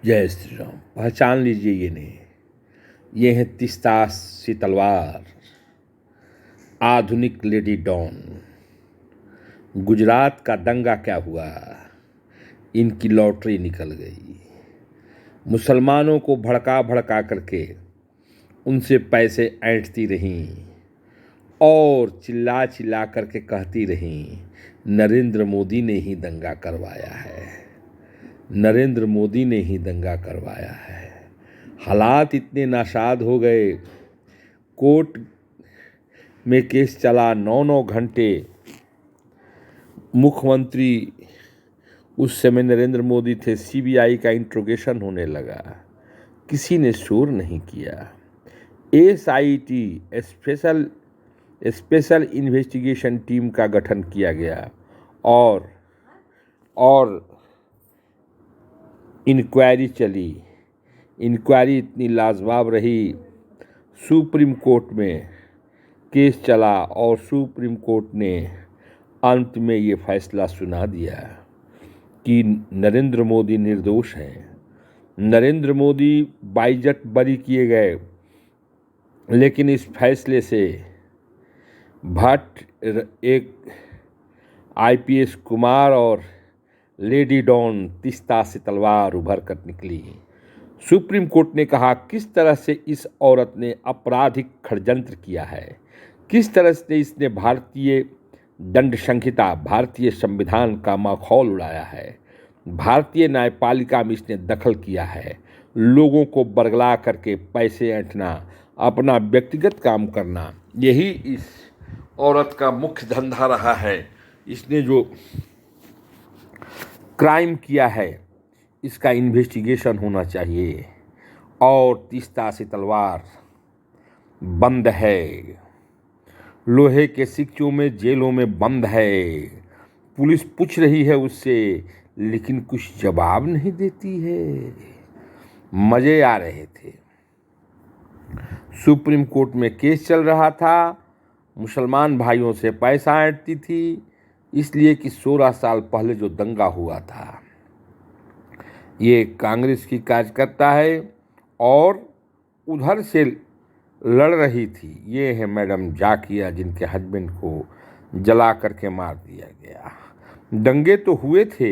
जय श्री राम। पहचान लीजिए ये नहीं, ये है तीस्तासी तलवार, आधुनिक लेडी डॉन। गुजरात का दंगा क्या हुआ, इनकी लॉटरी निकल गई। मुसलमानों को भड़का भड़का करके उनसे पैसे ऐंठती रहीं और चिल्ला चिल्ला करके कहती रहीं नरेंद्र मोदी ने ही दंगा करवाया है, नरेंद्र मोदी ने ही दंगा करवाया है। हालात इतने नाशाद हो गए, कोर्ट में केस चला 9-9 घंटे। मुख्यमंत्री उस समय नरेंद्र मोदी थे, सीबीआई का इंट्रोगेशन होने लगा, किसी ने शोर नहीं किया। एसआईटी स्पेशल इन्वेस्टिगेशन टीम का गठन किया गया और इंक्वायरी चली। इंक्वायरी इतनी लाजवाब रही, सुप्रीम कोर्ट में केस चला और सुप्रीम कोर्ट ने अंत में ये फैसला सुना दिया कि नरेंद्र मोदी निर्दोष हैं। नरेंद्र मोदी बाइज्जत बरी किए गए, लेकिन इस फैसले से भट्ट, एक आईपीएस कुमार और लेडी डॉन तीस्तासी तलवार उभर कर निकली। सुप्रीम कोर्ट ने कहा किस तरह से इस औरत ने आपराधिक षड्यंत्र किया है, किस तरह से इसने भारतीय दंड संहिता, भारतीय संविधान का माखौल उड़ाया है, भारतीय न्यायपालिका में इसने दखल किया है, लोगों को बरगला करके पैसे ऐंठना, अपना व्यक्तिगत काम करना, यही इस औरत का मुख्य धंधा रहा है। इसने जो क्राइम किया है इसका इन्वेस्टिगेशन होना चाहिए और तीस्तासी तलवार बंद है, लोहे के सिक्कों में जेलों में बंद है। पुलिस पूछ रही है उससे, लेकिन कुछ जवाब नहीं देती है। मजे आ रहे थे। सुप्रीम कोर्ट में केस चल रहा था, मुसलमान भाइयों से पैसा ऐंठती थी, इसलिए कि 16 साल पहले जो दंगा हुआ था, ये कांग्रेस की कार्यकर्ता है और उधर से लड़ रही थी। ये है मैडम जाकिया, जिनके हस्बैंड को जला करके मार दिया गया। दंगे तो हुए थे,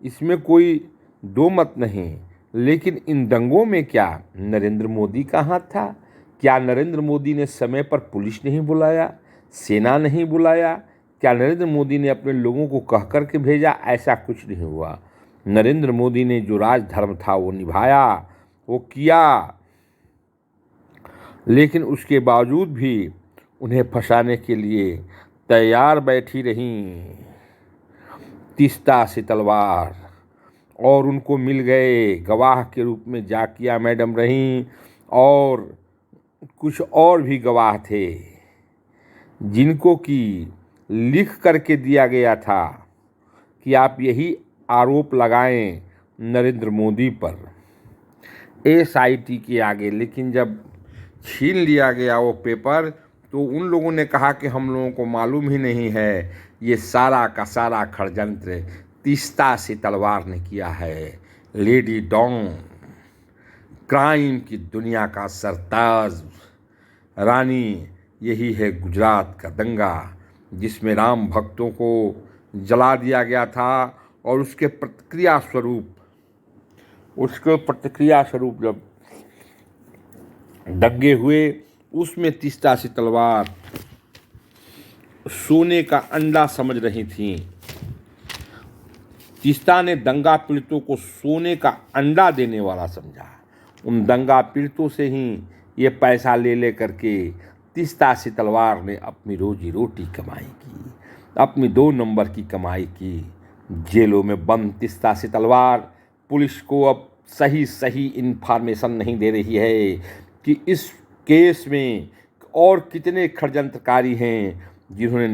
इसमें कोई दो मत नहीं, लेकिन इन दंगों में क्या नरेंद्र मोदी का हाथ था? क्या नरेंद्र मोदी ने समय पर पुलिस नहीं बुलाया, सेना नहीं बुलाया? क्या नरेंद्र मोदी ने अपने लोगों को कह कर के भेजा? ऐसा कुछ नहीं हुआ। नरेंद्र मोदी ने जो राजधर्म था वो निभाया, वो किया, लेकिन उसके बावजूद भी उन्हें फंसाने के लिए तैयार बैठी रहीं तीस्तासी तलवार। और उनको मिल गए, गवाह के रूप में जाकिया मैडम रहीं और कुछ और भी गवाह थे, जिनको कि लिख करके दिया गया था कि आप यही आरोप लगाएं नरेंद्र मोदी पर एसआईटी के आगे। लेकिन जब छीन लिया गया वो पेपर, तो उन लोगों ने कहा कि हम लोगों को मालूम ही नहीं है, ये सारा का सारा षड्यंत्र तीस्तासी तलवार ने किया है। लेडी डॉन, क्राइम की दुनिया का सरताज रानी, यही है गुजरात का दंगा, जिसमें राम भक्तों को जला दिया गया था और उसके प्रतिक्रिया स्वरूप जब दंगे हुए, उसमें तीस्तासी तलवार सोने का अंडा समझ रही थी। तीस्ता ने दंगा पीड़ितों को सोने का अंडा देने वाला समझा। उन दंगा पीड़ितों से ही ये पैसा ले करके तीस्तासी तलवार ने अपनी रोजी रोटी कमाई की, अपनी 2 नंबर की कमाई की। जेलों में बंद तीस्तासी तलवार पुलिस को अब सही इन्फॉर्मेशन नहीं दे रही है कि इस केस में और कितने षड्यंत्रकारी हैं जिन्होंने